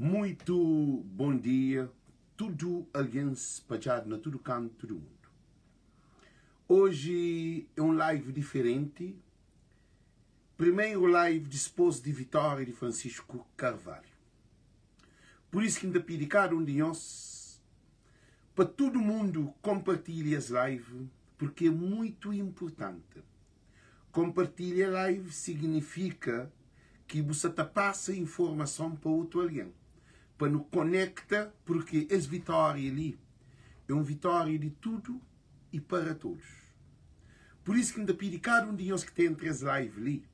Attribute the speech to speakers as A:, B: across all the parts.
A: Muito bom dia, tudo alguém espalhado na todo canto do mundo. Hoje é um live diferente. Primeiro live disposto de vitória de Francisco Carvalho. Por isso que ainda pedi cada um de nós para todo mundo compartilhe as lives, porque é muito importante. Compartilhar a live significa que você passa informação para outro alguém. Para nos conecta, porque essa vitória ali é uma vitória de tudo e para todos. Por isso que ainda pedi cada um de nós que tem entre as lives ali,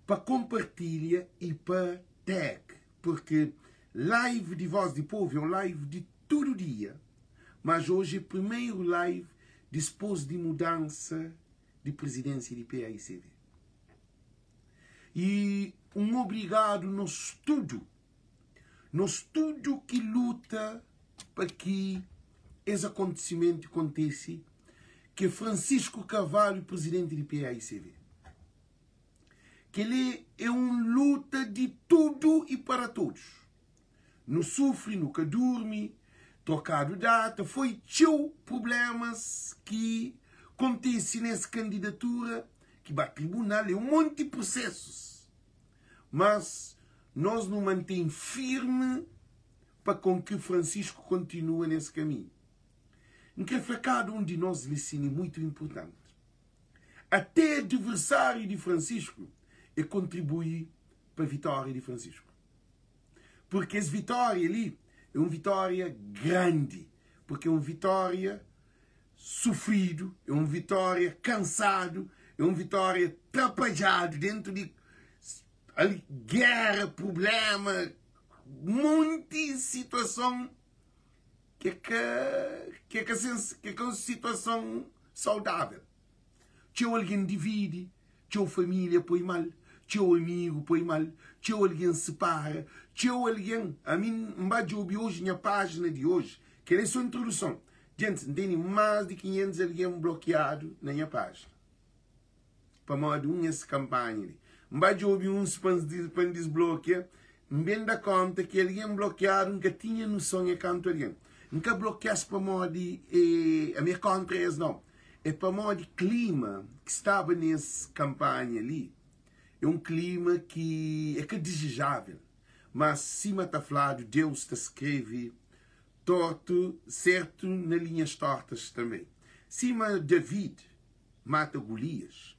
A: para compartilhar e para tag. Porque live de Voz de Povo é um live de todo dia. Mas hoje é o primeiro live depois de mudança de presidência de PAICV. E um obrigado no estudo que luta para que esse acontecimento aconteça, que é Francisco Carvalho, presidente de PAICV. Que ele é uma luta de tudo e para todos. Não sofre, nunca dorme, trocado data, foi tio problemas que acontecem nessa candidatura, que vai ao tribunal, é um monte de processos. Mas nós nos mantemos firme para com que Francisco continue nesse caminho. Em que para cada um de nós ensine muito importante. Até adversário de Francisco é contribuir para a vitória de Francisco. Porque essa vitória ali é uma vitória grande. Porque é uma vitória sofrido, é uma vitória cansado, é uma vitória atrapalhado dentro de ali, guerra, problema, um monte de situação que é uma situação saudável. Tinha alguém divide, tinha família põe mal, tinha amigo põe mal, tinha alguém separa, tinha alguém, a mim, eu ouvi hoje na página de hoje, que é a sua introdução. Gente, tem mais de 500 alguém bloqueado na minha página. Para modo essa campanha. Eu ouvi uns para desbloquear, bem da conta que alguém bloqueado nunca tinha noção de canto alguém. Nunca bloqueasse para modo a minha conta é não. É para modo de clima que estava nessa campanha ali. É um clima que é desejável. Mas cima está falado, Deus está escreve torto, certo, nas linhas tortas também. Cima David mata Golias.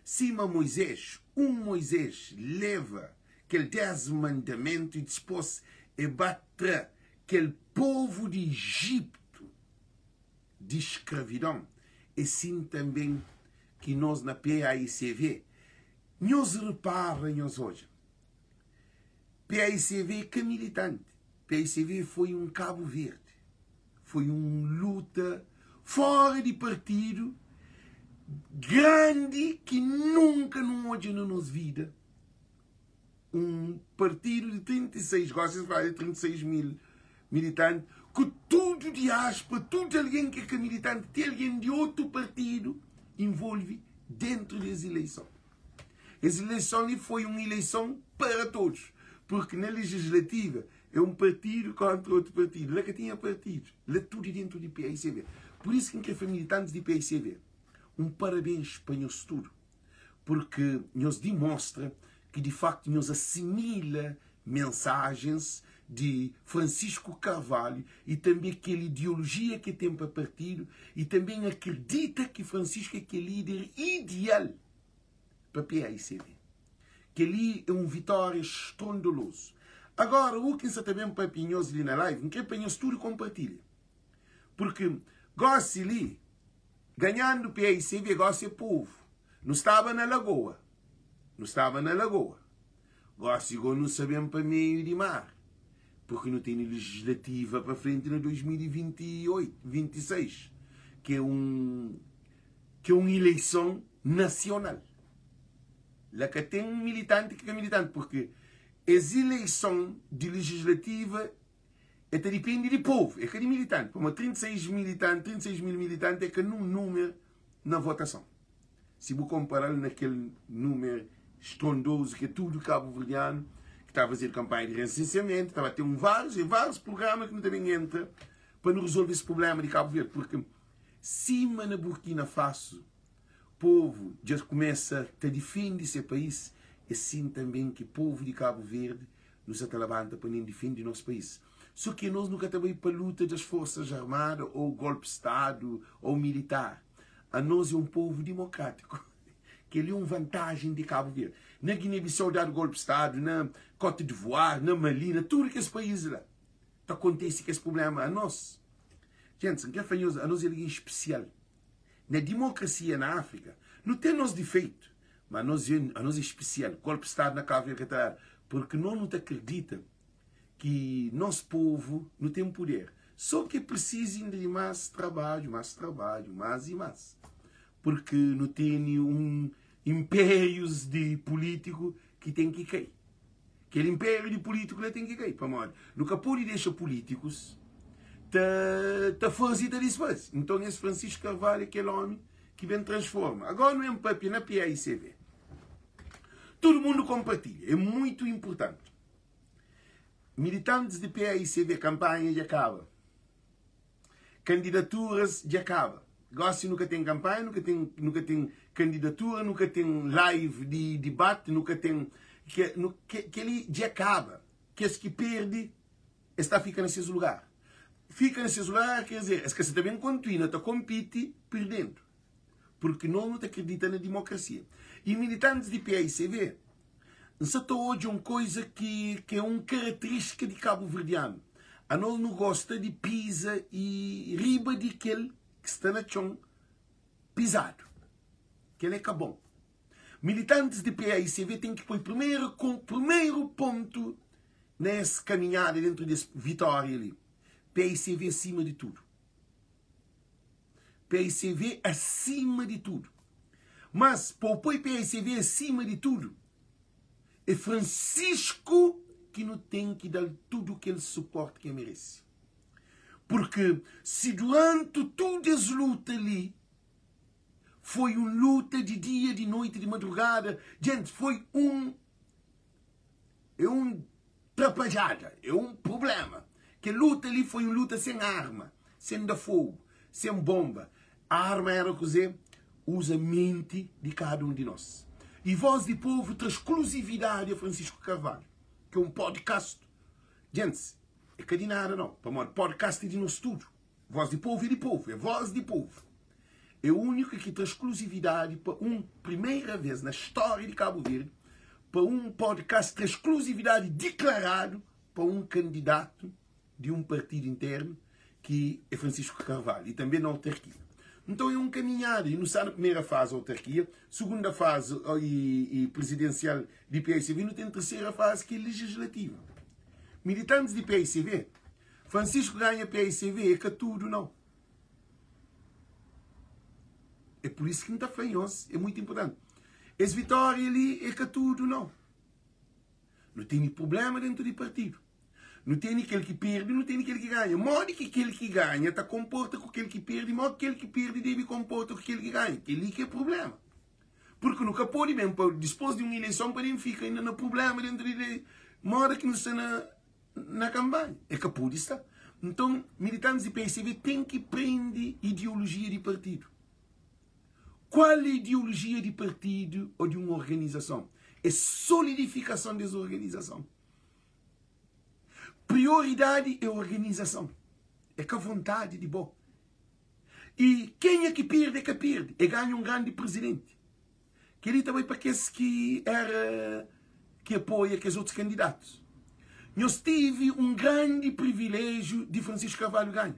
A: Cima Moisés, Moisés leva aquele 10 mandamentos e dispôs a bater aquele povo de Egito de escravidão. E assim também que nós na PAICV, nós reparamos hoje. PAICV que é militante. PAICV foi um Cabo Verde. Foi uma luta fora de partido, grande, que nunca não hoje na nossa vida. Um partido de 36, gosta de falar de 36 mil militantes, que tudo de aspa, tudo alguém que é militante, tem alguém de outro partido, envolve dentro das eleições. Essa eleição ali foi uma eleição para todos, porque na legislativa é um partido contra outro partido. Lá que tinha partidos, lá tudo dentro de PAICV. Por isso que foi militantes de PAICV. Um parabéns para nós tudo, porque nos demonstra que de facto nos assimila mensagens de Francisco Carvalho e também aquela ideologia que tem para partido e também acredita que Francisco é aquele líder ideal para PAICV. Que ali é um vitória estrondoso. Agora, o que também para pinhos ali na live, que pinhos tudo compartilha. Porque gosta ali, ganhando PAICV, gosta de povo. Não estava na Lagoa. Não estava na Lagoa. Gosta igual não sabemos para meio de mar. Porque não tem legislativa para frente em 2028, 26. Que é uma eleição nacional. Lá que tem um militante que é militante, porque as eleições de legislativa depende do povo, é que de militante. Como 36 mil militantes é que não número na votação. Se vou comparar naquele número estrondoso que é tudo cabo-verdiano, está a fazer campanha de recenseamento, estava a ter vários programas que não também entra para não resolver esse problema de Cabo Verde. Porque cima na Burkina Faso, o povo já começa a defender seu país, e sim também que o povo de Cabo Verde nos levanta para nem defender o nosso país. Só que nós nunca estamos para a luta das forças armadas, ou golpe de Estado, ou militar. A nós é um povo democrático, que é uma vantagem de Cabo Verde. Na Guiné-Bissau dá golpe de Estado, na Côte d'Ivoire, na Mali, tudo que esse país lá. Então acontece que esse problema a nós. Gente, que é fanhoso, a nós é alguém especial. Na democracia na África, não tem nos defeito, mas a nós é especial. Golpe de Estado na Cabo Verde, porque nós não acredita que nosso povo não tem poder. Só que precisam de mais trabalho, mais e mais. Porque não tem impérios de político que tem que cair. Aquele império de político lá tem que cair. Nunca pode deixar políticos te fazer depois. Então esse Francisco Carvalho, aquele homem que vem transforma. Agora não é um papel na PAICV. Todo mundo compartilha. É muito importante. Militantes de PAICV, campanha de acaba. Candidaturas de acaba. Gosto nunca tem campanha, nunca tem candidatura, nunca tem live de debate, nunca tem... Que ele de acaba. Que esse que perde, fica nesse lugar. Fica nesse lugar, quer dizer, esse que você também continua, está compete perdendo. Porque não acredita na democracia. E militantes de PAICV, isso hoje é uma coisa que é uma característica de Cabo Verdeano. A nós não gosta de pisa e riba de aquele que está na chão pisado. Que ele é bom. Militantes de PAICV têm que pôr primeiro ponto nessa caminhada dentro dessa vitória ali. PAICV acima de tudo. PAICV acima de tudo. Mas, para o PAICV acima de tudo, é Francisco que não tem que dar tudo aquele suporte que merece. Porque se durante toda essa luta ali, foi uma luta de dia, de noite, de madrugada, gente, foi é um trapalhada, é um problema. Que a luta ali foi uma luta sem arma, sem dar fogo, sem bomba. A arma era o que usa a mente de cada um de nós. E Voz de Povo traz exclusividade a Francisco Carvalho, que é um podcast. Gente, é que de nada não. Para podcast de nosso tudo. Voz de Povo e de Povo. É Voz de Povo. É o único que traz exclusividade para primeira vez na história de Cabo Verde, para um podcast traz exclusividade declarado para um candidato de um partido interno, que é Francisco Carvalho, e também na autarquia. Então é um caminhar, e não está na primeira fase a autarquia, segunda fase e presidencial de PAICV, não tem terceira fase que é legislativa. Militantes de PAICV, Francisco ganha PAICV, é que tudo não. É por isso que não está fanhoso, é muito importante. Essa vitória ali é que tudo não. Não tem problema dentro do partido. Não tem aquele que perde, não tem aquele que ganha. Modo que aquele que ganha está comporta com aquele que perde, modo que aquele que perde deve comportar com aquele que ganha. Aquele que é problema. Porque nunca pode mesmo, depois de uma eleição, para ele ficar ainda no problema dentro de modo que não está na campanha. É que pode estar. Então, militantes de PAICV têm que prender ideologia de partido. Qual é a ideologia de partido ou de uma organização? É solidificação dessa organização. Prioridade é organização. É com a vontade de bom. E quem é que perde? É que perde. É ganha um grande presidente. Que ele também para aqueles que apoia aqueles outros candidatos. Nós tive um grande privilégio de Francisco Carvalho ganhar.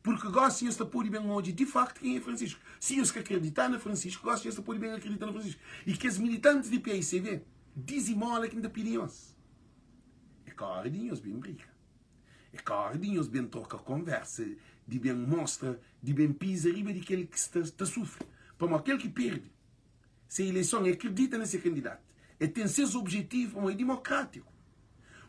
A: Porque gostam de pôr bem hoje, de facto, quem é Francisco. Se os que acreditam na Francisco, gostam de pôr bem acreditar na Francisco. E que os militantes de PAICV dizimolam que ainda pedimos. É claro de nós bem briga. É claro de nós bem troca conversa, de bem mostra, de bem pisa riba de aquele que está sofre. Para aquele que perde, se a eleição acredita nesse candidato, e tem seus objetivos, é democrático.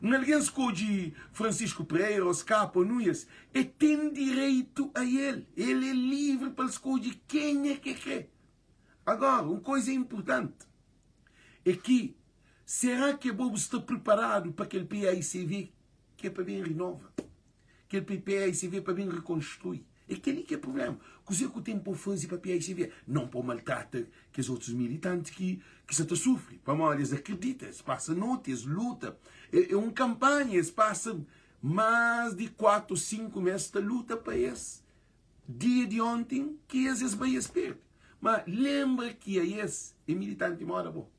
A: Um alguém escolhe Francisco Pereira, ou Scapa, ou Núñez, e tem direito a ele. Ele é livre para escolher quem é que quer. Agora, uma coisa importante é que, será que o povo está preparado para aquele PAICV que é para bem renova? Aquele PAICV para bem reconstruir? É aquele que é o problema. Coisa que o tempo faz para o PAICV. Não para maltratar que os outros militantes que se sofrem. Para mal, eles acreditam, eles passam noites, luta. É uma campanha, eles passam mais de 4 ou 5 meses de luta para esse dia de ontem que eles vão esperar. Mas lembra que esse é militante mora bom.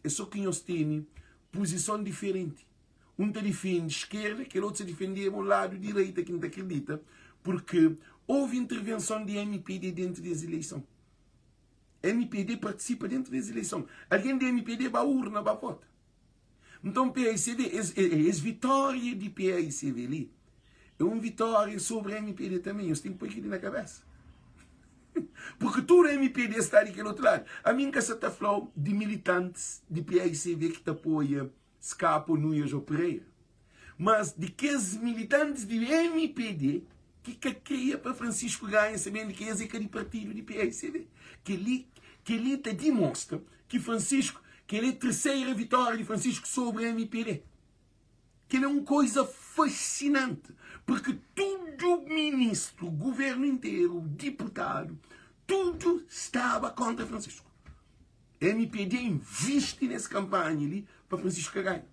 A: É só que nós temos posição diferente. Um está defende esquerda, que o outro se defende um lado direita, que não acredita, porque houve intervenção de MPD dentro das eleições. MPD participa dentro das eleições. Alguém de MPD vai à urna, vai votar. Então, PAICV, as vitórias de PAICV ali, é uma vitória sobre a MPD também. Eu tenho que pôr aquilo na cabeça. Porque todo o MPD está daquele outro lado. A minha casa está falando de militantes de PAICV que te apoia Scapo, Núñez ou Pereira. Mas de que os militantes de MPD que queria para Francisco ganha, sabendo que esse é aquele partido de PAICV. Que ele te demonstra que Francisco, que ele é a terceira vitória de Francisco sobre a MPD. Que é uma coisa fascinante. Porque todo ministro, governo inteiro, deputado, tudo estava contra Francisco. A MPD investe nessa campanha ali para Francisco ganhar.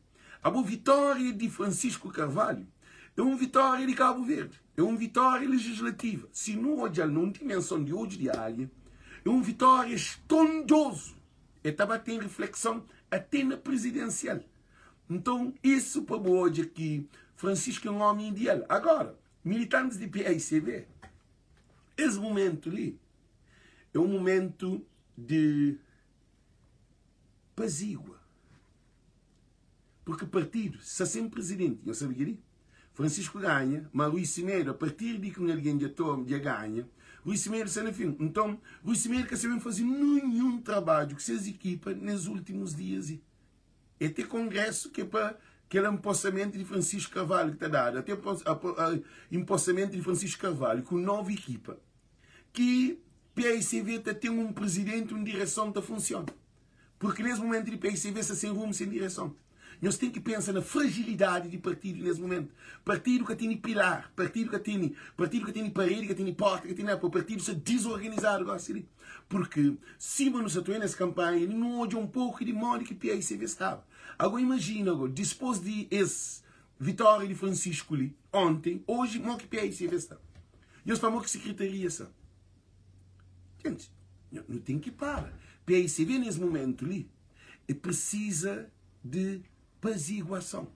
A: A boa vitória de Francisco Carvalho é uma vitória de Cabo Verde. É uma vitória legislativa. Se não olhar numa dimensão de hoje de área, é uma vitória estrondosa. Estava tendo reflexão até na presidencial. Então, isso para hoje é que Francisco é um homem ideal. Agora, militantes de PAICV, esse momento ali é um momento de pazígua. Porque o partido está sem presidente. Eu sabia que Francisco ganha, mas Rui Cimeiro, a partir de que alguém já ganha, Rui Cimeiro está no fim. Então, Rui Cimeiro quer saber fazer nenhum trabalho que se equipa nos últimos dias. É ter congresso que é para aquele empossamento de Francisco Carvalho que está dado, até o empossamento de Francisco Carvalho com nova equipa, que PAICV está tendo um presidente, uma direção da funciona. Porque nesse momento de PAICV está sem rumo, sem direção. Nós temos que pensar na fragilidade de partido nesse momento. Partido que tem pilar, partido que tem parede, que tem porta, que tem o partido se desorganizado. Porque se não se atuou nessa campanha, não olha um pouco de modo que PAICV estava. Agora imagina, depois de essa vitória de Francisco ali, ontem, hoje, como que PAICV está. E nós falamos que secretaria está. Gente, não tem que parar. PAICV nesse momento ali precisa de apaziguação.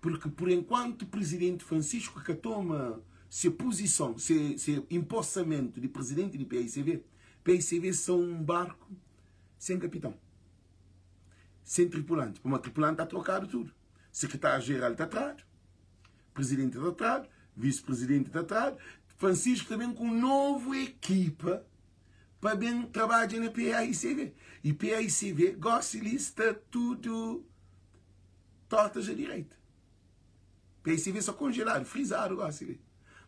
A: Porque, por enquanto, o presidente Francisco que toma sua posição, seu empossamento de presidente de PAICV são um barco sem capitão, sem tripulante. Uma tripulante está trocado tudo. Secretário-geral está atrás, presidente está atrás, vice-presidente está atrás. Francisco também com nova equipa para bem trabalhar na PAICV. E PAICV gosta de está tudo tortas à direita. PAICV só congelado, frisado, gosta.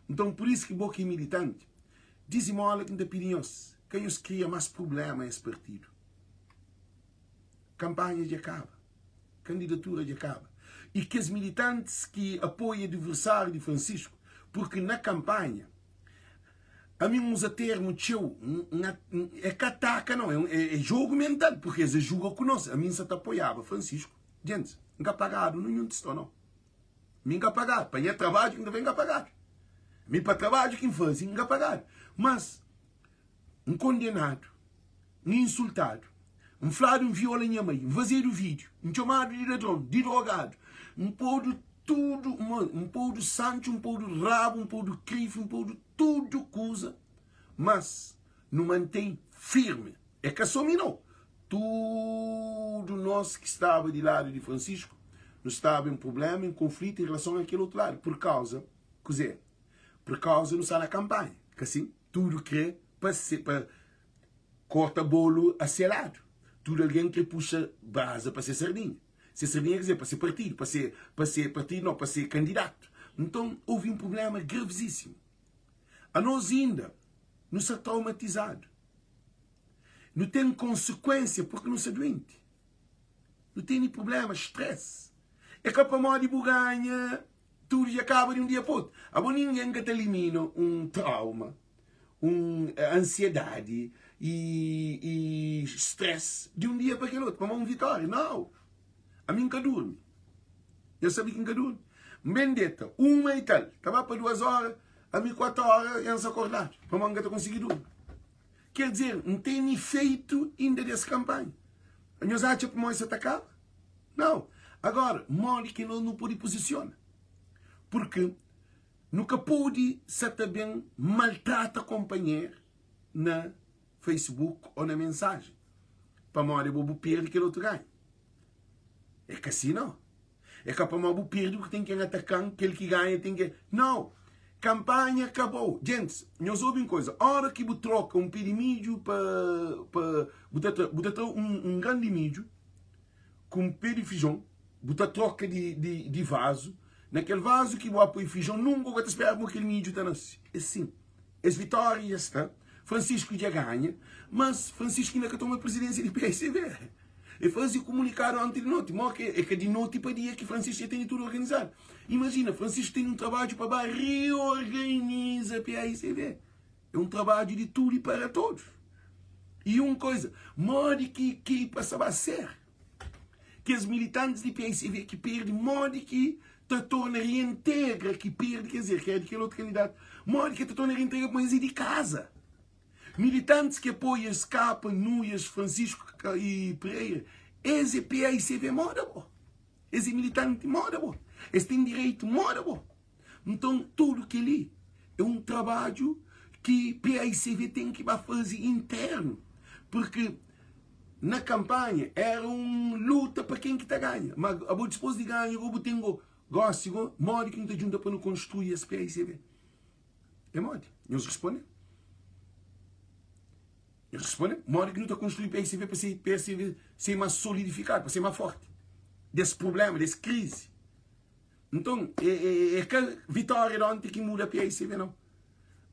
A: Então, por isso que boca militante dizem olha que não opiniões. Quem os cria mais problema é esse partido. Campanha de acaba. Candidatura de acaba. E que os militantes que apoiam o adversário de Francisco, porque na campanha, a mim usa termo teu, é cataca, não, é jogo mental, porque eles jogam conosco. A mim se te apoiava Francisco. Gente, nunca pagado, nenhum testou, não. Nunca pagado. Para ir trabalho, ainda vem pagado. Me para trabalho, quem faz, nunca pagado. Mas, um condenado, um insultado, um flado, um viola em mãe, um vazio vídeo, um chamado de ladrão, de drogado, um pôr de tudo, um pôr de santo, um pôr de rabo, um pôr de crivo, um pôr de tudo coisa, mas não mantém firme. É que assumiu. Tudo nós que estava de lado de Francisco, não estava em problema, em conflito em relação àquele outro lado, por causa não está na campanha, que assim, tudo que para corta bolo a ser lado, tudo alguém que puxa brasa para ser sardinha. Ser sardinha quer dizer, para ser partido, para ser partido, não, para ser candidato. Então, houve um problema gravíssimo. A nós ainda, não está traumatizado. Não tem consequência porque não está doente. Não tem problema, estresse. É que para modo de ganha, tudo já acaba de um dia para outro. Agora ninguém que te elimina trauma, ansiedade e estresse de um dia para aquele outro, para uma vitória. Não. A mim nunca dorme. Eu sabia que nunca dorme. Bendita, 1 e tal. Estava para 2 horas, a mim 4 horas, e antes acordar. Para uma nunca conseguir dormir. Quer dizer, não tem efeito ainda dessa campanha. A nós achamos que isso atacava? Não. Agora, mole que não pode posicionar. Porque nunca pode ser também maltrata companheiro na Facebook ou na mensagem. Para mole, eu vou perder que o outro ganha. É que assim não. É que para mole, eu perder porque tem que atacar, aquele que ganha tem que... Não. Campanha acabou. Gente, nós ouvimos coisa. A hora que você troca um pé de milho para um grande milho com um pé de feijão, você troca de vaso. Naquele vaso que você põe feijão, nunca vai esperar que aquele milho está nascendo. É assim. As vitórias está. Francisco já ganha, mas Francisco ainda que toma a presidência de PSV. E fazia comunicado antes de noite. É que de noite para dia que Francisco já tem tudo organizado. Imagina, Francisco tem um trabalho para reorganizar a PSV. É um trabalho de tudo e para todos. E uma coisa, modo que passava a ser. Que os militantes de PSV que perdem, modo que te torna reintegra, que perde, quer dizer, que é daquele outro candidato, modo que te torna reintegra para ir de casa. Militantes que apoiam, escapam, Núñez, Francisco e Pereira, esse PSV mora, bom. Esse militante mora, bom. Esse tem direito, mora, bom. Então, tudo que ali é um trabalho que PSV tem que fazer interno. Porque na campanha era uma luta para quem que está ganha. Mas depois de ganhar, eu tenho gosto, mora que não está junto para não construir esse PSV. É mora. Nós respondemos. Eles respondem, mora que não está construindo PSV para ser PSV ser mais solidificado, para ser mais forte. Desse problema, dessa crise. Então, é que a vitória de ontem que muda a PSV, não.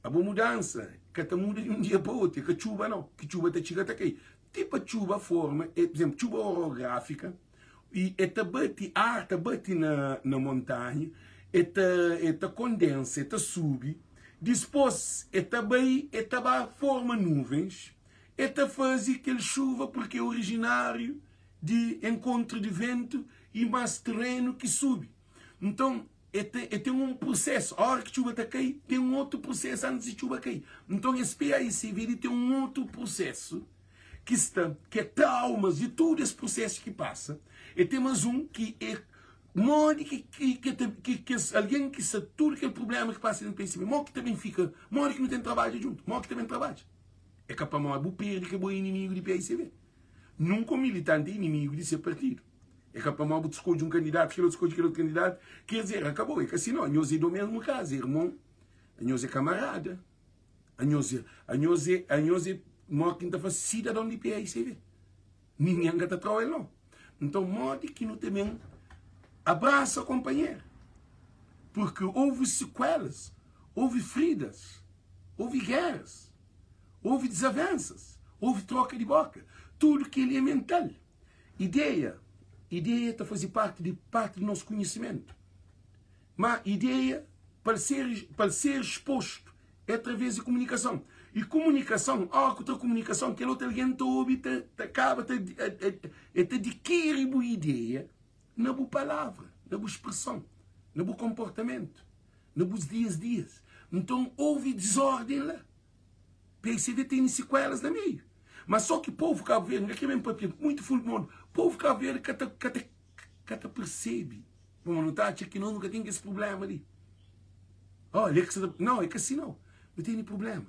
A: A boa mudança, que está muda de um dia para o outro, que a chuva não, que a chuva está chegando aqui. Tipo a chuva forma, por exemplo, chuva orográfica, e esta bate, a arte bate na montanha, esta condensa, esta sube, depois esta bem, esta forma nuvens, esta faz aquele chuva porque é originário de encontro de vento e mais terreno que sube. Então, tem um processo. A hora que a chuva está a cair, tem um outro processo antes de a chuva cair. Então, esse PAICV tem um outro processo que é traumas e todo esse processo que passa. E temos um que é morde que alguém que sabe tudo aquele problema que passa no PSV, morde que também fica, morde que não tem trabalho junto, morde que também trabalha. É capaz de morrer perder que é bom inimigo de PSV. Nunca um militante é inimigo de seu partido. É capaz de morrer escolher um candidato, aquele outro escolhe aquele outro candidato. Quer dizer, acabou. É que assim não, nós é do mesmo caso, irmão. Nós é camarada. Nós é morre que não está cidadão de PSV. Ninguém está trabalhando não. Então, morde que não também abraça o companheiro. Porque houve sequelas, houve feridas, houve guerras, houve desavenças, houve troca de boca. Tudo que ele é mental. Ideia está a fazer parte do nosso conhecimento. Mas ideia, para ser exposto, é através de comunicação. E comunicação, outra comunicação, que a outra alguém está a ouvir, acaba de adquirir boa ideia na boa palavra, na boa expressão, na boa comportamento, na boa dias. Então houve desordem lá. PSV tem sequelas no meio. Mas só que o povo cabo-verdiano, aqui mesmo papel, muito fundo do mundo, o povo cabo-verdiano que percebe. Vamos notar que nós nunca temos esse problema ali. Olha, não, é que assim não. Não tem problema.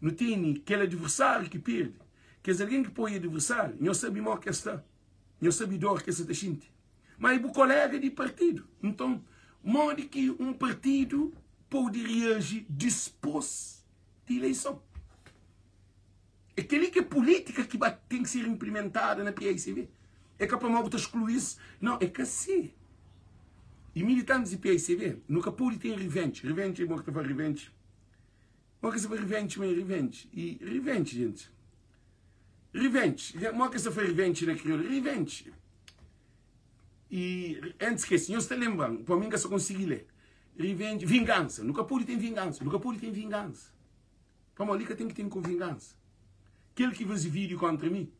A: Não tem aquele adversário que perde. Quer dizer, alguém que põe adversário, não sabe mal que está. Não sabe dor que está gente. Mas é o colega de partido. Então, modo que um partido pode reagir depois de eleição. É aquele que é política que tem que ser implementada na PSV. É que a promover excluir isso. Não, é que assim. E militantes de PSV nunca pode ter revenge. Revenge é bom que faz revenge. Bom que se faz revenge, mas revenge. E revenge, gente. Revenge. Bom que se faz revenge na crioula. Revenge. E antes que assim, eu estou lembrando, para mim que eu só consegui ler. Revenge, vingança. Nunca pode ter vingança. Nunca pode ter vingança. Para uma liga tem que ter com vingança. Aquele que faz vídeo contra mim,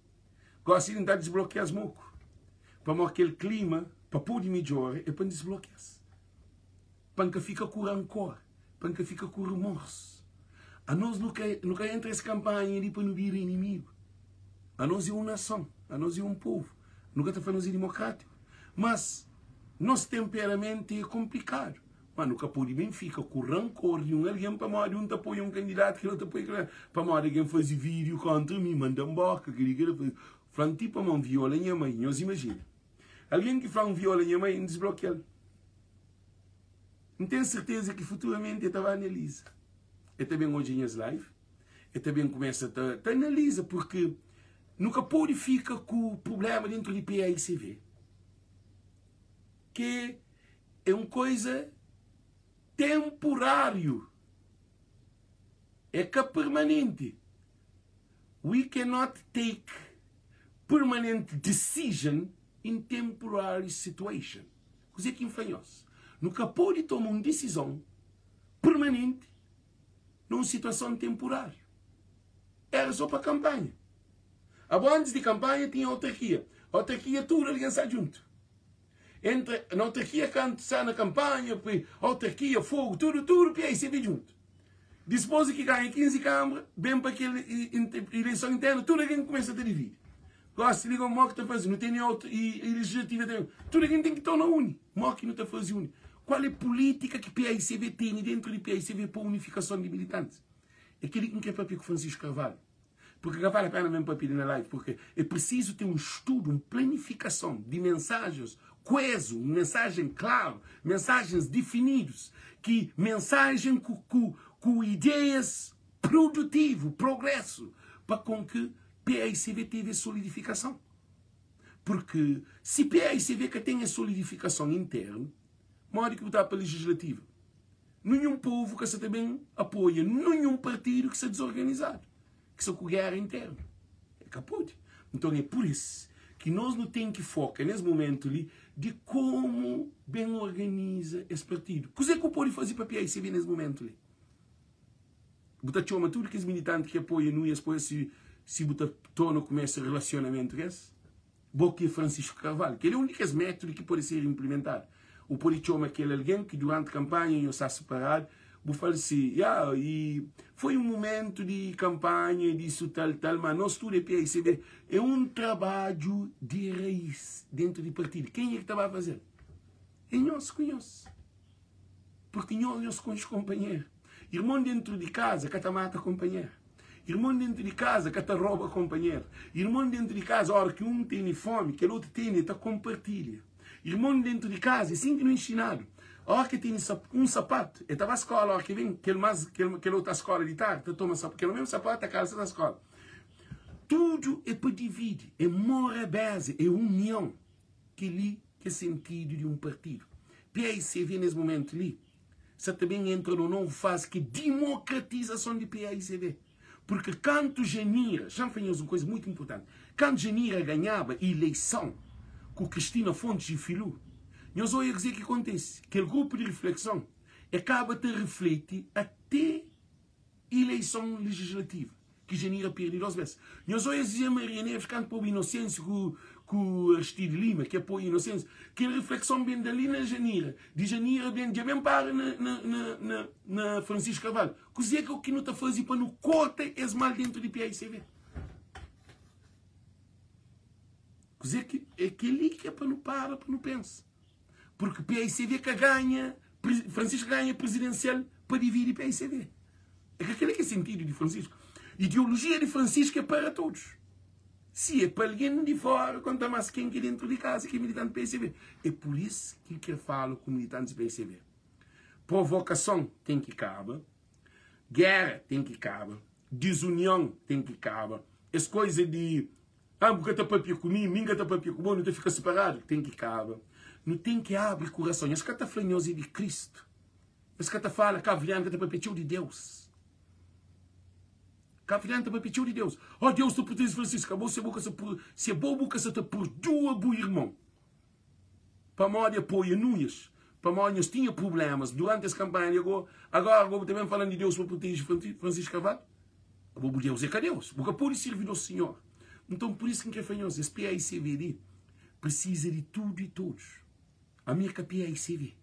A: gosta de tentar desbloquear as mocos. Para aquele clima, para poder melhorar, é para desbloquear. Para que fica com rancor. Para que fica com remorso. A nós nunca entra essa campanha ali para não vir inimigo. A nós é uma nação. A nós é um povo. Nunca está falando de democrático. Mas, nosso temperamento é complicado. Mas nunca pode bem fica com rancor de alguém para morrer, um te apoia um candidato que não te apoia. Para morrer, alguém faz vídeo contra mim, manda boca, falando tipo, uma viola minha mãe, nós imagina. Alguém que fala viola minha mãe, desbloqueia. Não tenho certeza que futuramente eu estava analisa. Eu também hoje em as live, eu também começo a analisa, porque nunca pode ficar com o problema dentro de PAICV. Que é uma coisa temporário. É que é permanente. We cannot take permanent decision in temporary situation. O que é que influencia? Nunca pode tomar uma decisão permanente numa situação temporária. Era só para a campanha. Antes de campanha tinha autarquia. A autarquia tudo alguém está junto. Entre na autarquia, quando está na campanha, autarquia, fogo, tudo, PAICV junto. Depois que ganha 15 câmaras, bem para aquela eleição interna, tudo alguém começa a dividir. Gosta de ligar o MOC está fazendo, não tem outra, e legislativa também. Tudo alguém tem que estar na UNI. MOC não está fazendo UNI. Qual é a política que PAICV tem dentro de PAICV para a unificação de militantes? É aquele que não quer papel com Francisco Carvalho. Porque não vale a pena mesmo para pedir na live, porque é preciso ter um estudo, uma planificação de mensagens coeso, mensagem clara, mensagens definidas, que mensagem com ideias produtivo, progresso, para com que PAICV tenha solidificação. Porque se PAICV que tem a solidificação interna, mora que botar para a legislativa. Nenhum povo que se também apoia, nenhum partido que se desorganizado, que se com guerra interna. É capaz. Então é por isso que nós não temos que focar nesse momento ali de como bem organiza esse partido. O que é que eu posso fazer para a PAICV nesse momento ali? Botar chama tudo que os militantes que apoiam não e depois se botar torna começa relacionamento esse. Boque Francisco Carvalho, que ele é o único método que pode ser implementado. O pode chamar aquele alguém que durante a campanha eu está separado, vou falar assim, e foi um momento de campanha, disso tal, mas nós tudo é PAICV, é um trabalho de raiz dentro do partido. Quem é que estava a fazer? É nós conhece. Porque nós com os companheiros. Irmão dentro de casa, que te mata companheiro. Irmão dentro de casa, que te rouba companheiro. Irmão dentro de casa, a hora que um tem fome, que o outro tem, te compartilha. Irmão dentro de casa, é assim que não é ensinado. A hora que tem um sapato, eu estava à escola, a hora que vem, que outra escola de tarde, toma sapato, que é o mesmo sapato, a calça da escola. Tudo é para dividir, é mora base, é união. Que ali é sentido de um partido. PAICV nesse momento ali, você também entra no novo fase que é democratização de PAICV. Porque quando Janira, já fizemos uma coisa muito importante, quando Janira ganhava eleição com Cristina Fontes e Filho, nós vamos dizer o que acontece. Aquele grupo de reflexão acaba de refletir até eleição legislativa, que Janira perdeu 2 vezes. Nós vamos dizer Maria Neves, quando pôr Inocêncio com Aristides Lima, que apoia Inocêncio, que a reflexão vem dali na Janira. De Janira vem de bem para na Francisco Carvalho. Que é que o que não está fazendo para não cortar esse mal dentro de PAICV? Que é aquele que é para não parar, para não pensar. Porque PAICV que ganha, Francisco ganha presidencial para dividir PAICV. É que aquele que é sentido de Francisco. Ideologia de Francisco é para todos. Se é para alguém de fora, conta mais quem que é dentro de casa, que é militante do PAICV. É por isso que eu falo com militantes do PAICV. Provocação tem que acabar. Guerra tem que acabar. Desunião tem que acabar. As coisas de porque está papia comigo, minga está papia comigo, não tem que ficar separado, tem que acabar. Não tem que abrir coração. As que está falando de Cristo. As que está falando que a vilhana está papia de Deus. Cavilhão está papia de Deus. Oh Deus, tu protege Francisco. Acabou se a boca se é boa boca se te perdoa, bom irmão. para modo apoio nós, para modo nós tinha problemas durante essa campanha, agora também falando de Deus para proteger Francisco Carvalho, Deus é que Deus, porque pode servir ao Senhor. Então, por isso que nós, esse PAICV precisa de tudo e todos. A minha PAICV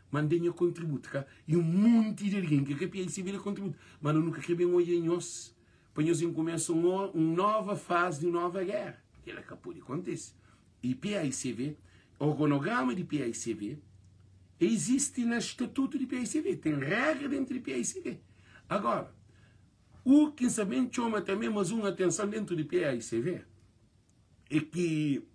A: mandei contributo, e um monte de alguém que a PAICV contributo, mas nunca querem hoje em nós, para nós começar uma nova fase de uma nova guerra, que ela acabou de acontecer. E PAICV, o organograma de PAICV, existe no estatuto de PAICV, tem regra dentro de PAICV. Agora, o que sabem chama também mais uma atenção dentro de PAICV é que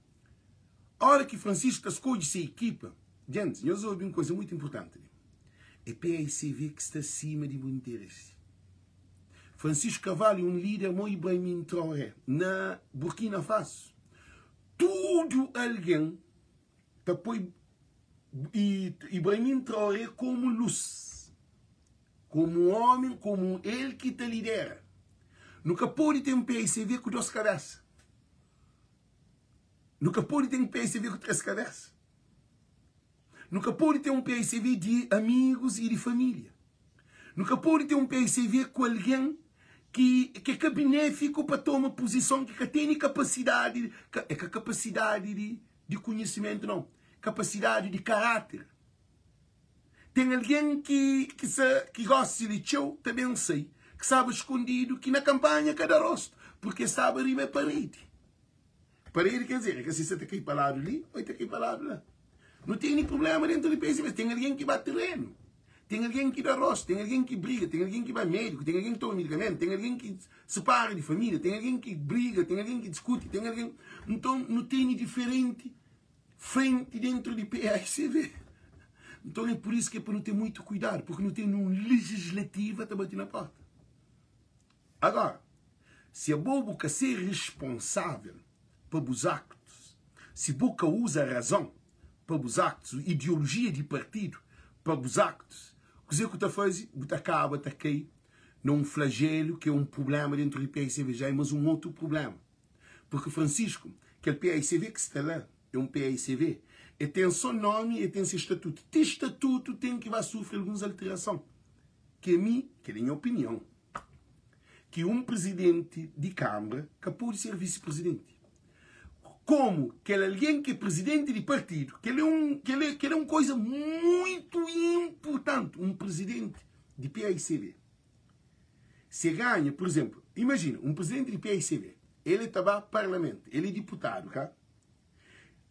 A: a hora que Francisco escolhe essa equipa, gente, nós ouvimos uma coisa muito importante. É PAICV que está acima de muito interesse. Francisco Carvalho é um líder muito bem mentoré na Burkina Faso. Tudo alguém está põe Ibrahim Traoré como luz. Como homem, como ele que te lidera. Nunca pode ter um PAICV com duas cabeças. Nunca pode ter um PAICV com três cabeças. Nunca pode ter um PAICV de amigos e de família. Nunca pode ter um PAICV com alguém que é benéfico para tomar posição, que tem capacidade, de conhecimento, não. Capacidade de caráter. Tem alguém que gosta de teu, também sei, que sabe escondido, que na campanha cada rosto, porque sabe arriba a parede. Parede quer dizer, que se você tem que ir para lado ali, vai ter que ir para lado lá. Não tem nem problema dentro do PAICV, tem alguém que vai terreno, tem alguém que dá rosto, tem alguém que briga, tem alguém que vai médico, tem alguém que toma medicamento, tem alguém que separa de família, tem alguém que briga, tem alguém que discute, tem alguém... Então não tem diferente frente dentro de PAICV. Então é por isso que é para não ter muito cuidado, porque não tem um legislativo a bater na porta. Agora, se a boca quer ser responsável para os actos, se a boca usa a razão para os actos, ideologia de partido para os actos, o que você está fazendo, você acaba de cair num flagelo que é um problema dentro do PAICV já, mas um outro problema. Porque Francisco, aquele PAICV que está lá, é um PAICV, e tem seu nome e tem seu estatuto. Este estatuto tem que vai sofrer algumas alterações. Que a mim, que é a minha opinião, que um presidente de Câmara que pode ser vice-presidente. Como que ele é alguém que é presidente de partido, que ele é uma coisa muito importante, um presidente de PAICV. Se ganha, por exemplo, imagina, um presidente de PAICV, ele estava no parlamento, ele é deputado, cá.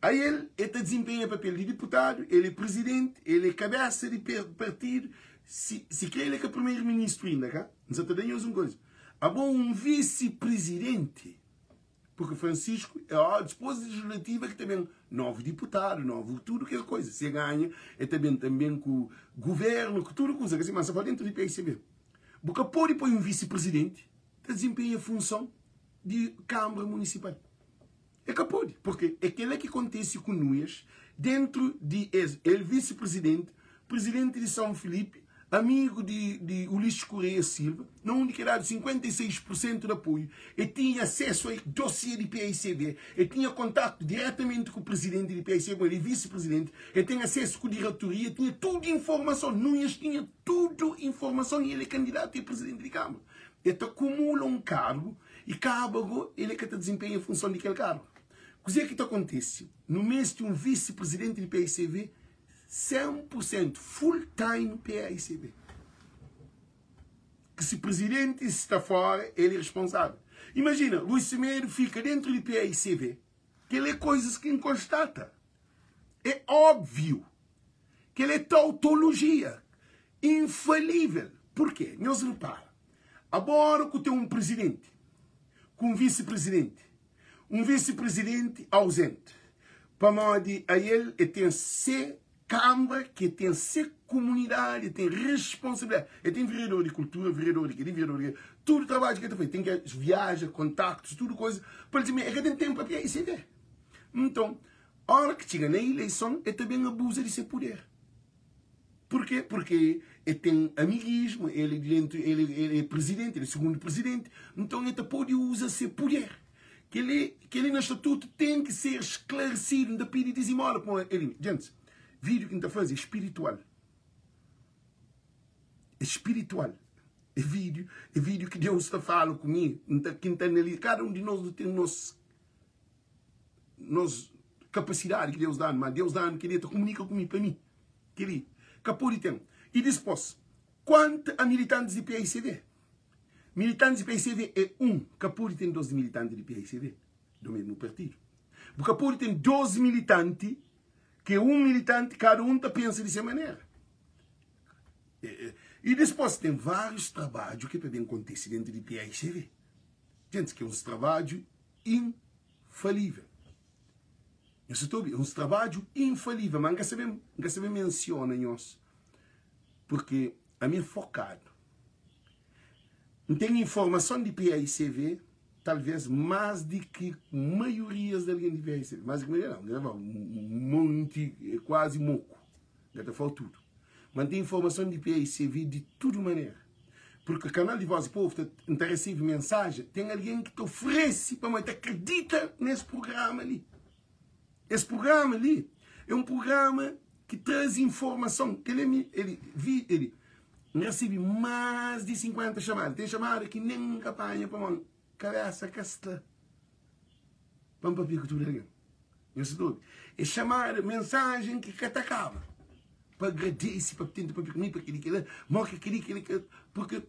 A: Aí ele desempenha o papel de deputado, ele é presidente, ele é cabeça de partido, se quer ele é primeiro-ministro ainda, cá. Não se tem uma coisa. Há bom um vice-presidente, porque Francisco é a disposição legislativa que também novo deputado, novo tudo que é coisa. Se ganha, é também com o governo, com tudo coisa, assim, mas só dentro do PAICV. Porque pode pôr um vice-presidente que desempenha a função de Câmara Municipal. É que pode, porque é aquilo que acontece com nós, dentro de ele vice-presidente, presidente de São Felipe, amigo de Ulisses Correia Silva, na onde que era 56% de apoio, e tinha acesso ao dossiê de PAICV, e tinha contato diretamente com o presidente de PAICV, ele vice-presidente, e tinha acesso com a diretoria, tinha tudo informação, Nunes tinha tudo informação, e ele é candidato a presidente de Câmara. Então acumula um cargo, e acaba ele que desempenha a função daquele cargo. O que é que acontece? No mês de um vice-presidente de PAICV, 100% full-time PAICV. Que se o presidente está fora, ele é responsável. Imagina, Luís Semedo fica dentro do PAICV, que ele é coisas que não constata. É óbvio que ele é tautologia, infalível. Por quê? Nós reparamos. Agora que tem um presidente, com um vice-presidente ausente, para modo a ele tem ser Câmara, que tem ser comunidade, tem responsabilidade. Ele tem vereador de cultura, vereador de tudo trabalho que ele faz. Tem que viajar, contactos, tudo coisa. Para dizer, é que tem tempo para PAICV. Então, a hora que chega na eleição, ele também abusa de seu poder. Por quê? Porque ele tem amiguismo, ele é presidente, ele é segundo presidente. Então, ele pode usar seu poder. que ele no estatuto tem que ser esclarecido, ainda pede dizimola para ele. Gente, vídeo que está fazendo é espiritual. É espiritual. É vídeo que Deus está falando comigo. Que está ali. Cada um de nós tem nos capacidade que Deus dá, mas Deus dá que ele comunica comigo para mim. Que ele capô de tempo. E depois, quanto a militantes de PICV? Militantes de PICV é capô de tem 12 militantes de PICV do mesmo partido. O capô tem 12 militantes, que é militante, cada um pensa dessa maneira. E depois tem vários trabalhos que podem acontecer dentro de PICV. Gente, que é um trabalho infalível. Isso é um trabalho infalível, mas nunca se menciona nós. Porque a minha focado. Não tem informação de PICV, talvez mais do que maioria de alguém de PICV. Mais do que maioria não, monte, quase moco. Já falta tudo. Mas tem informação de PICV de toda maneira. Porque o canal de Voz e Povo te recebe mensagem, tem alguém que te oferece para te acredita nesse programa ali. Esse programa ali é um programa que traz informação. Que ele recebe mais de 50 chamadas. Tem chamada que nem apanha para mão. Cabeça, casta. Vamos para pico tudo ali. Isso tudo. É chamada mensagem que atacava. Para agradecer, para tentar para pico, para aquele, mostra aquele, porque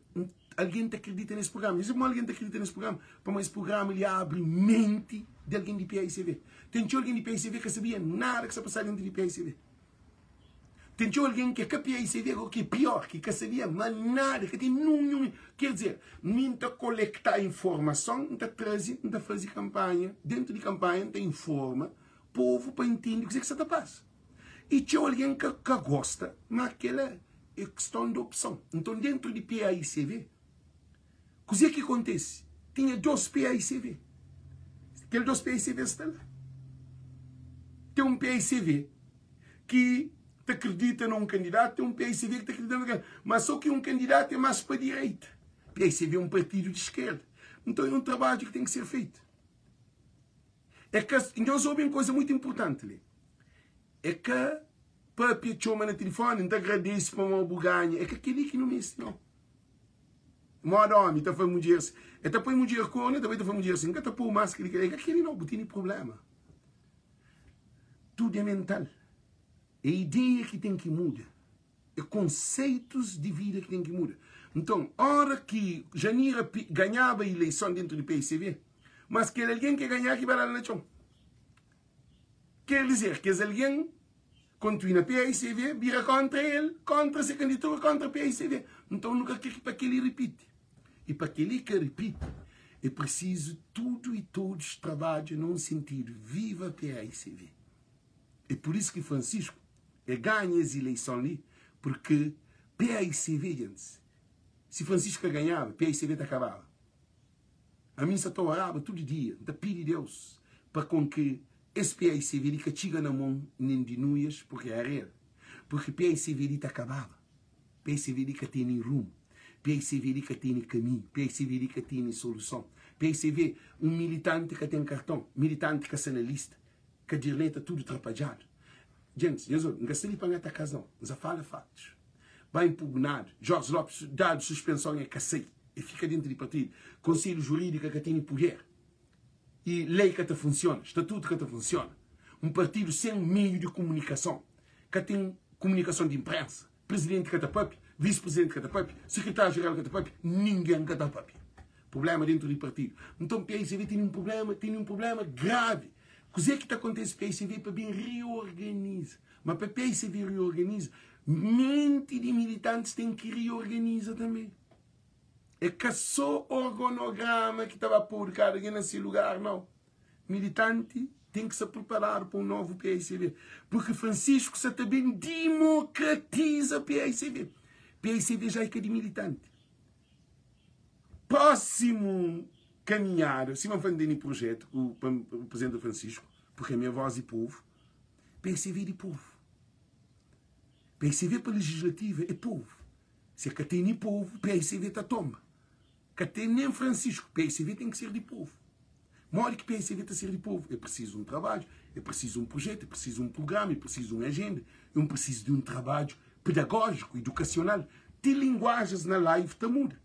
A: alguém te acredita nesse programa. E se alguém te acredita nesse programa, para esse programa ele abre mente de alguém de PICV. Tem alguém de PICV que sabia nada que se passava dentro de PICV. Tem alguém que é PICV ou que é pior, que sabia mas nada, que tem nenhum. Quer dizer, não coletar informação, não fazer campanha. Dentro de campanha, não informa o povo para entender o que se passa. E tinha alguém que gosta, mas aquela é questão de opção. Então, dentro de PICV, o que acontece? Tinha 2 PICV. Aqueles 2 PICV estão lá. Tem um PICV que te acredita num candidato, tem um PICV que te acredita num candidato. Mas só que um candidato é mais para a direita. PICV é um partido de esquerda. Então é um trabalho que tem que ser feito. É que nós ouvimos uma coisa muito importante ali. É que para chama no telefone, não agradece para uma buganha. É que aquele que não me ensinou. Modo homem, está foi mulher assim. Está foi mulher com, também está foi mulher assim. Está por máscara, é que aquele não tem problema. Tudo é mental. É a ideia que tem que mudar. É conceitos de vida que tem que mudar. Então, a hora que Janira ganhava a eleição dentro do PICV, mas que alguém que ganhar que vai lá na eleição. Quer dizer que alguém continua a PICV, vira contra ele, contra essa candidatura, contra a PICV. Então nunca quer para que ele repite. E para que ele repite, é preciso tudo e todos trabalhem num sentido. Viva a PICV. É por isso que Francisco ganha as eleições ali, porque PICV, gente, se Francisco ganhava, PICV te acabava. A mim só orava todo dia, da pedir Deus, para com que esse PICV que chega na mão nem de nuias, porque é raro. Porque PICV te acabava. PICV que tem rumo. PICV que tem caminho. PICV que tem solução. PICV, um militante que tem cartão. Militante que está na lista. Que a direita tudo atrapalhado. Gente, eu não gastei para a casa não. Mas fala fatos. Vai impugnado. Jorge Lopes, dado suspensão é cacei. E fica dentro do partido. Conselho jurídico que tem poder. E lei que funciona, estatuto que funciona. Um partido sem meio de comunicação, que tem comunicação de imprensa, presidente que papi, vice-presidente que papi, secretário-geral que papi, ninguém que papi. Problema dentro do partido. Então o PICV tem um problema grave. O que é que acontece com o PICV para bem reorganiza? Mas para o PICV reorganiza, mente de militantes tem que reorganizar também. É que só o organograma que estava por cada alguém nesse lugar, não. Militante tem que se preparar para um novo PICV. Porque Francisco se também democratiza o PICV. PICV já é que é de militante. Próximo caminhar, se não for de projeto, o presidente Francisco, porque é minha voz e povo, PICV de povo. PICV para legislativa é povo. Se é que tem povo, PICV está tomba. Que tem nem Francisco, PICV tem que ser de povo. Mora que PICV está a ser de povo. É preciso um trabalho, é preciso um projeto, é preciso um programa, é preciso uma agenda, é preciso de um trabalho pedagógico, educacional. Tem linguagens na live que muda.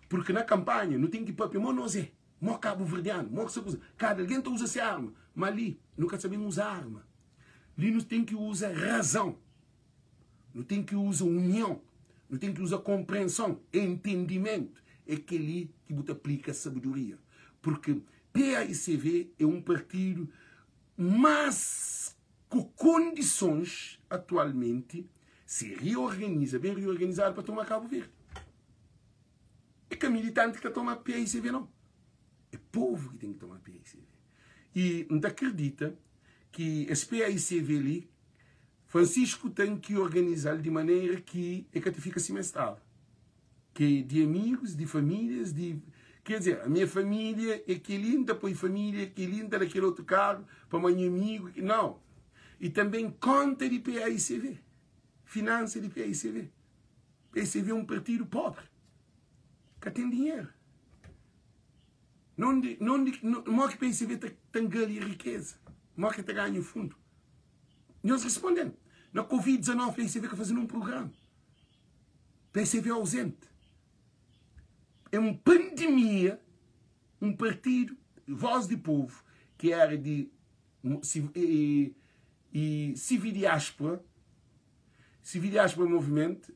A: Porque na campanha não tem que papel, mas não é. Mó cabo verdeano, mó que usa. Cada alguém usa essa arma. Mas ali, nunca sabemos usar arma. Ali não tem que usar razão. Não tem que usar união. Não tem que usar compreensão, entendimento. É aquele que você aplica a sabedoria. Porque PAICV é um partido, mas com condições atualmente se reorganiza, bem reorganizado para tomar Cabo Verde. É que a militante que toma PAICV não. É povo que tem que tomar PAICV. E não acredita que esse PAICV ali, Francisco tem que organizar de maneira que fica semestral. Que de amigos, de famílias, quer dizer, a minha família é que linda, para a família que linda daquele outro cargo, para o meu amigo, não. E também conta de PAICV, finança de PAICV. PAICV é um partido pobre, que tem dinheiro. Não que PAICV tem ganho riqueza, não que ganha fundo. Nós respondemos. Na Covid-19, PAICV está fazendo um programa. PAICV é ausente. É uma pandemia, um partido, voz de povo, que era de civil diáspora. Civil diáspora movimento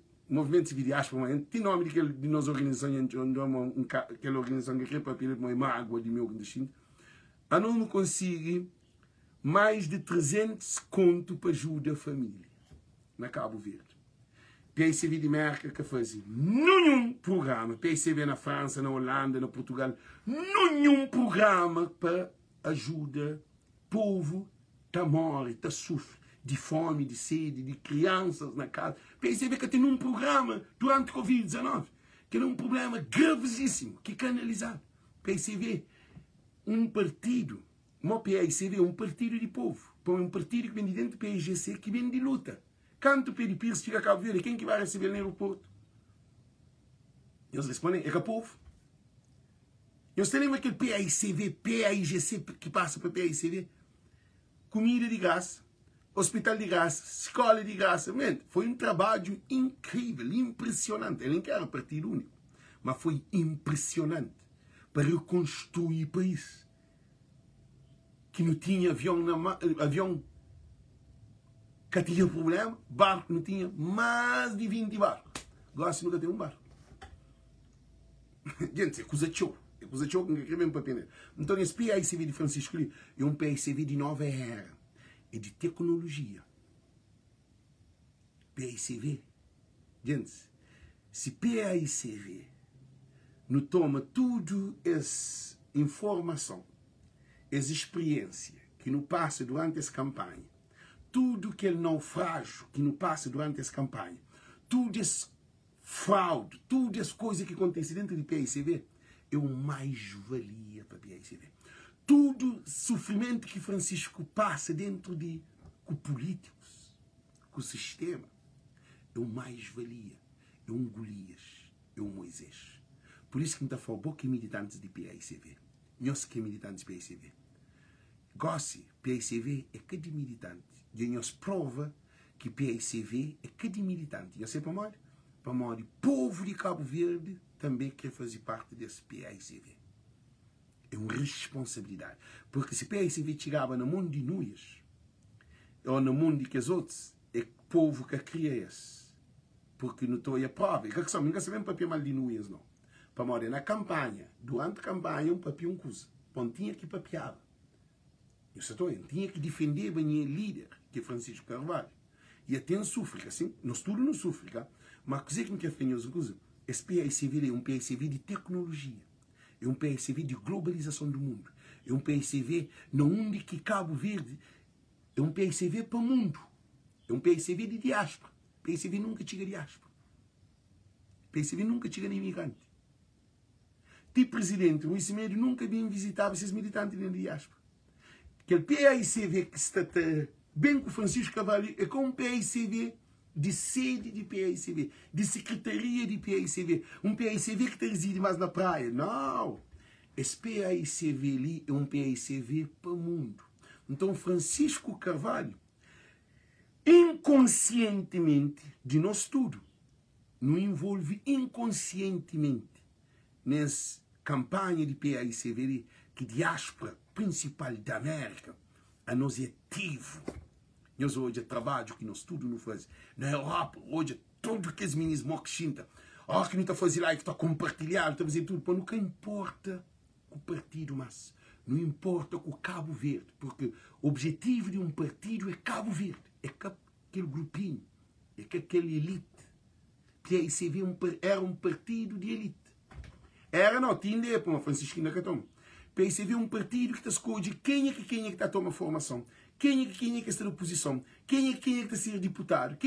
A: civil diáspora, tem nome de nossa organização, aquela organização que quer papel, uma mágoa de meu destino. A não consigo mais de 300 contos para ajudar a família na Cabo Verde. PAICV de Merca que fazia nenhum programa, PAICV na França, na Holanda, na Portugal, nenhum programa para ajuda povo que morre, que sofre de fome, de sede, de crianças na casa. PAICV que tem um programa durante a Covid-19, que é um problema gravíssimo, que é canalizado. PAICV, um partido, o PAICV é um partido de povo, um partido que vem de dentro do PAIGC, que vem de luta. Quando o Pedro Pires chega a Cabo Verde, quem que vai receber no aeroporto? Eles respondem, é que o povo. Eles têm aquele PAICV, PAIGC que passa para PAICV. Comida de graça, hospital de graça, escola de graça. Foi um trabalho incrível, impressionante. Ele não era partido único, mas foi impressionante para reconstruir o país. Que não tinha avião que tinha problema, barco não tinha mais de 20 barcos. Agora se nunca tem um barco. Gente, é coisa de show. É coisa de show que não quer mesmo para aprender. Então esse PAICV de Francisco é um PAICV de nova era. É de tecnologia. PAICV. Gente, se PAICV não toma tudo essa informação, essa experiência que não passa durante essa campanha, tudo aquele naufrágio que não passa durante essa campanha, tudo esse fraude, tudo essa coisa que acontece dentro de PAICV, é o mais-valia para PAICV. Tudo sofrimento que Francisco passa dentro de com políticos, com o sistema, é o mais-valia, é um Golias, é um Moisés. Por isso que me está falando que militantes de PAICV, nós que militantes de PAICV, goste, PAICV é cada militante. E nós prova que PAICV é cada militante. E eu sei para morrer. Para morrer, povo de Cabo Verde também quer fazer parte desse PAICV. É uma responsabilidade. Porque se PAICV chegava no mundo de nós, ou no mundo que os outros, é o povo que cria esse. Porque não estou a prova. E que só, nunca sabemos papel mal de nós, não. Para morrer na campanha, durante a campanha, um papel coisa. Pontinha que papeava. Eu só estou, tinha que defender a minha líder, que é Francisco Carvalho. E até em Súfrica, assim, nós tudo no Súfrica, mas coisa que não quer fazer outra coisa. Esse PAICV é um PAICV de tecnologia. É um PAICV de globalização do mundo. É um PAICV onde que Cabo Verde é um PAICV para o mundo. É um PAICV de diáspora. PAICV nunca chega a diáspora. PAICV nunca chega a imigrante. Tipo presidente, o Isemedo nunca bem visitava esses militantes na diáspora. Aquele PAICV que está bem com Francisco Carvalho é como um PAICV de sede de PAICV, de secretaria de PAICV. Um PAICV que reside mais na praia. Não! Esse PAICV ali é um PAICV para o mundo. Então, Francisco Carvalho, inconscientemente, de nós tudo, nos envolve inconscientemente nessa campanha de PAICV ali, que diáspora principal da América, a nós é ativo. Nós hoje é trabalho que nós tudo não faz. Na Europa, hoje, tudo que os meninos moxinta, que não está fazendo live, está compartilhando, está fazendo tudo, nunca importa o partido, mas não importa com o Cabo Verde, porque o objetivo de um partido é Cabo Verde, é aquele grupinho, é aquele elite. PAICV era um partido de elite. Era não, tinha para uma Francisquina Catoma. PAICV é um partido que está escolhendo quem é que está a tomar formação, quem é que está na oposição, quem é que está a ser deputado,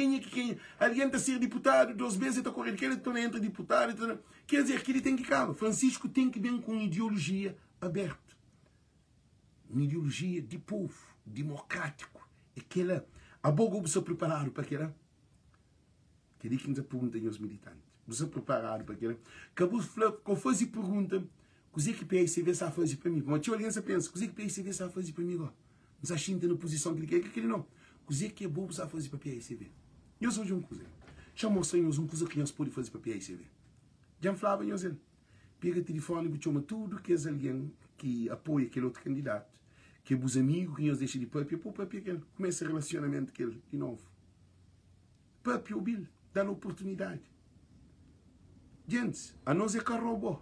A: alguém está a ser deputado, 2 meses está correndo, quem está entre deputado, quer dizer que ele tem que acabar. Francisco tem que vir com uma ideologia aberta, uma ideologia de povo, democrático, aquela, a boa você preparado para aquela, que ele que nos pergunta aos militantes, você preparado para aquela, que eu faço pergunta, o que PAICV está a fazer para mim? Mas tinha alguém que pensa, o que PAICV está a fazer para mim agora? Nos achando na posição que ele quer, que ele não. O que é bom para fazer para PAICV? Eu sou de uma coisa. Chamou senhores uma coisa que nós podemos fazer para PAICV. Já falava em ele. Pega o telefone e chama tudo que é alguém que apoia aquele outro candidato, que é os amigos que nós deixam de papel, para o papel que ele começa o relacionamento com ele de novo. Papel, Bill, dá-lhe oportunidade. Gente, a nós é carro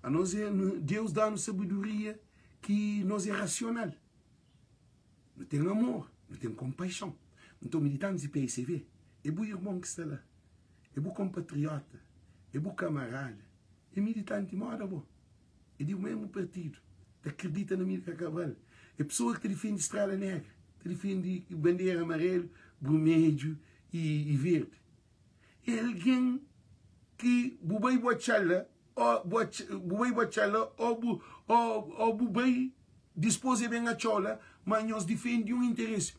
A: a nós é, Deus dá-nos sabedoria que nós é racional. Não tem amor, não tem compaixão. Então, militantes de PAICV, é bom irmão que está lá, é bom compatriota, é bom camarada, é militante de moda, é do mesmo partido, que acredita na Milka Cabral, é pessoa que te defende estrela negra, te defende bandeira amarelo, vermelho e verde. É alguém que bubai boachala, ou bubai dispôs bem a chola, mas nós defendemos um interesse.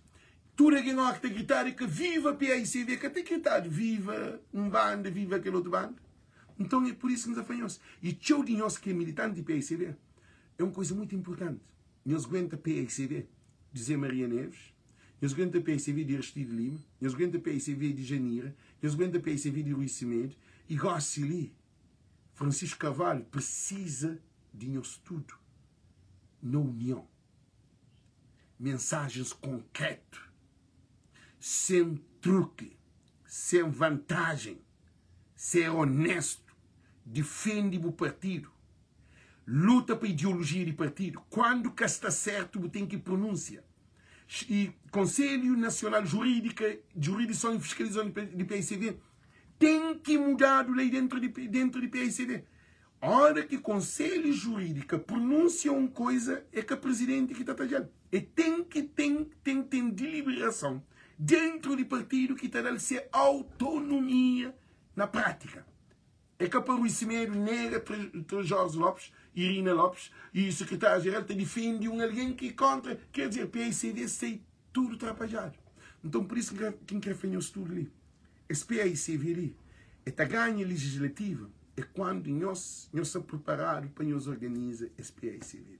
A: Tudo que nós temos que gritar é que viva a PAICV, que tem que gritar viva um bando, viva aquele outro bando. Então é por isso que nos afanhamos. E tchau de nós que é militante de PAICV é uma coisa muito importante. Nós aguenta PAICV de Zé Maria Neves, nós aguenta PAICV de Aristide Lima, nós aguenta PAICV de Janira, nós aguenta PAICV de Luís Semedo, e Gossili, Francisco Carvalho precisa de nós tudo na união. Mensagens concretas, sem truque, sem vantagem, ser honesto, defende o partido, luta para a ideologia de partido. Quando que está certo, tem que pronunciar. E Conselho Nacional Jurídico e Fiscalização de PAICV tem que mudar a lei dentro de PAICV. A hora que o Conselho Jurídico pronuncia uma coisa, é que o presidente que está fazendo. E tem deliberação dentro do partido que está dando ser autonomia na prática. É que para o Semedo nega Jorge Lopes, Irina Lopes, e o secretário-geral defende alguém que contra, quer dizer, PAICV sei tudo trabalhado. Então, por isso que quem quer fazer tudo ali. Esse PAICV ali, esta ganha legislativa, é quando nós estamos preparados para nos organizar esse PAICV.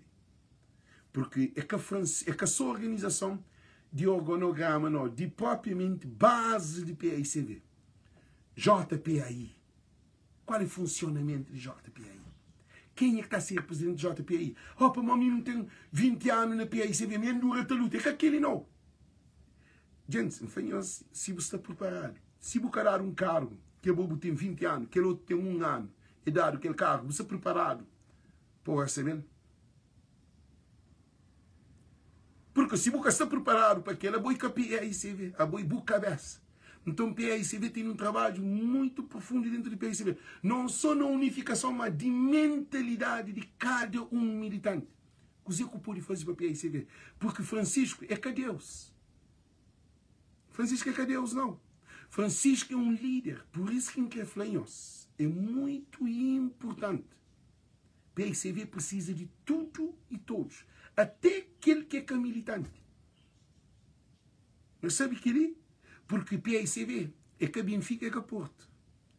A: Porque é que a sua organização de organograma, não, de propriamente base de PAICV. JPAI. Qual é o funcionamento de JPAI? Quem é que está a ser presidente de JPAI? Para mim não tem 20 anos na PAICV, mesmo durante a luta. É que aquele não. Gente, se você está preparado, se você dar um cargo, que o bobo tem 20 anos, que o outro tem 1 ano, e dado aquele cargo, você está preparado para receber? Porque se você está preparado para aquele, a boa PAICV, a boa cabeça. Então, o PAICV tem um trabalho muito profundo dentro do PAICV. Não só na unificação, mas de mentalidade de cada um militante. O que eu pude fazer para o PAICV? Porque Francisco é que Deus. Francisco é que Deus, não. Francisco é um líder. Por isso que quer flanhos. É muito importante. O PAICV precisa de tudo e todos. Até aquele que é militante. Mas sabe que ele? Porque PAICV é que a Benfica, é que a Porto,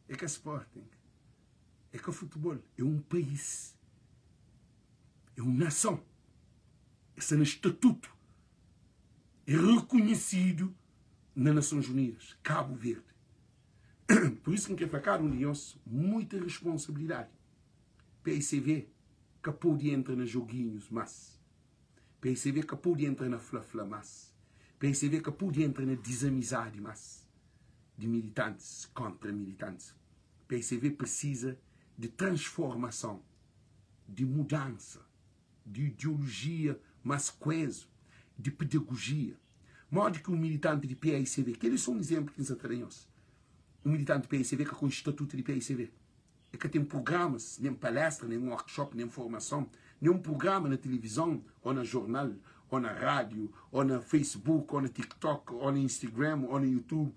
A: é que a Sporting, é que a futebol. É um país. é uma nação. Esse estatuto é reconhecido nas Nações Unidas, Cabo Verde. Por isso que para cada um de nós muita responsabilidade. PICV que pode entrar nos joguinhos, mas PICV que pode entrar na fla-fla, mas PICV que pode entrar na desamizade, mas de militantes contra militantes. PICV precisa de transformação, de mudança, de ideologia mais coesa, de pedagogia. Modo que um militante de PICV, que eles são um exemplo que nos atreiam-se. Um militante de PICV que com o estatuto de PICV. É que tem programas, nem palestra, nem workshop, nem formação, nenhum programa na televisão, ou na jornal, ou na rádio, ou na Facebook, ou na TikTok, ou na Instagram, ou no YouTube,